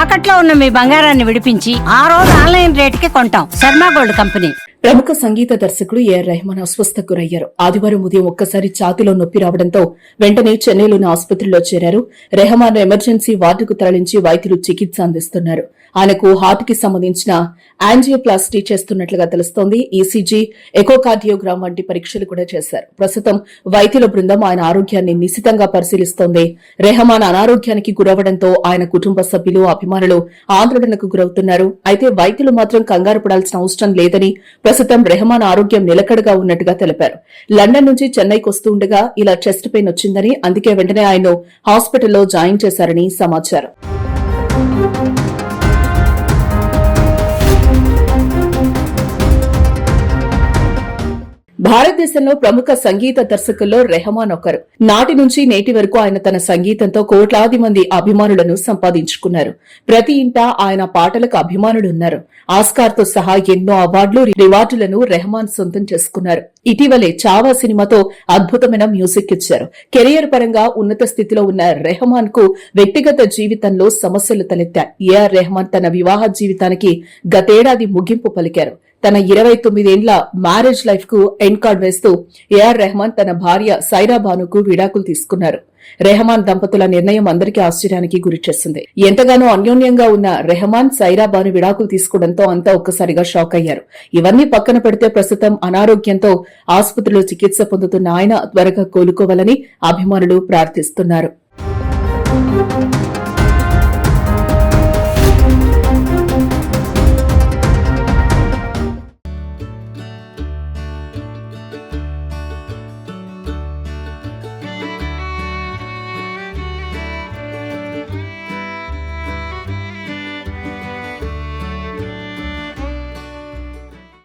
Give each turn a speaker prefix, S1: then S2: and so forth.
S1: తాకట్లో ఉన్న మీ బంగారాన్ని విడిపించి ఆ రోజు ఆన్లైన్ రేటుకి కొంటాం. Sharma gold company.
S2: ప్రముఖ సంగీత దర్శకుడు ఏఆర్ రెహమాన్ అస్వస్థకు గురయ్యారు. ఆదివారం ఉదయం ఒక్కసారి ఛాతీలో నొప్పి రావడంతో వెంటనే చెన్నైలోని ఆసుపత్రిలో చేరారు. రెహమాన్ ఎమర్జెన్సీ వార్డుకు తరలించి వైద్యులు చికిత్స అందిస్తున్నారు. ఆయనకు హార్ట్ కి సంబంధించిన యాంజియోప్లాస్టీ చేస్తున్నట్లుగా తెలుస్తోంది. ఈసీజీ, ఎకోకార్డియోగ్రామ్ వంటి పరీక్షలు కూడా చేశారు. ప్రస్తుతం వైద్యుల బృందం ఆయన ఆరోగ్యాన్ని నిశితంగా పరిశీలిస్తోంది. రెహమాన్ అనారోగ్యానికి గురవడంతో ఆయన కుటుంబ సభ్యులు, అభిమానులు ఆందోళనకు గురవుతున్నారు. అయితే వైద్యులు మాత్రం కంగారు పడాల్సిన అవసరం లేదని, ప్రస్తుతం రెహమాన్ ఆరోగ్యం నిలకడగా ఉన్నట్టుగా తెలిపారు. లండన్ నుంచి చెన్నైకి వస్తుండగా ఇలా చెస్ట్ పెయిన్ వచ్చిందని, అందుకే వెంటనే ఆయన్ను హాస్పిటల్లో జాయిన్ చేశారని సమాచారం. భారతదేశంలో ప్రముఖ సంగీత దర్శకుల్లో రెహమాన్ ఒకరు. నాటి నుంచి నేటి వరకు ఆయన తన సంగీతంతో కోట్లాది మంది అభిమానులను సంపాదించుకున్నారు. ప్రతి ఇంటా ఆయన పాటలకు అభిమానులున్నారు. ఆస్కార్తో సహా ఎన్నో అవార్డులు, రివార్డులను రెహమాన్ సొంతం చేసుకున్నారు. ఇటీవలే చావా సినిమాతో అద్భుతమైన మ్యూజిక్ ఇచ్చారు. కెరియర్ పరంగా ఉన్నత స్థితిలో ఉన్న రెహమాన్ కు వ్యక్తిగత జీవితంలో సమస్యలు తలెత్తాయి. ఏఆర్ రెహమాన్ తన వివాహ జీవితానికి గతేడాది ముగింపు పలికారు. తన 29 ఏండ్ల మ్యారేజ్ లైఫ్ కు ఎండ్ కార్డ్ వేస్తూ ఏఆర్ రెహమాన్ తన భార్య సైరా బానుకు విడాకులు తీసుకున్నారు. రెహమాన్ దంపతుల నిర్ణయం అందరికీ ఆశ్చర్యానికి గురిచేసింది. ఎంతగానో అన్యోన్యంగా ఉన్న రెహమాన్, సైరా బాను విడాకులు తీసుకోవడంతో అంతా ఒక్కసారిగా షాక్ అయ్యారు. ఇవన్నీ పక్కన పెడితే ప్రస్తుతం అనారోగ్యంతో ఆసుపత్రిలో చికిత్స పొందుతున్న ఆయన త్వరగా కోలుకోవాలని అభిమానులు ప్రార్థిస్తున్నారు.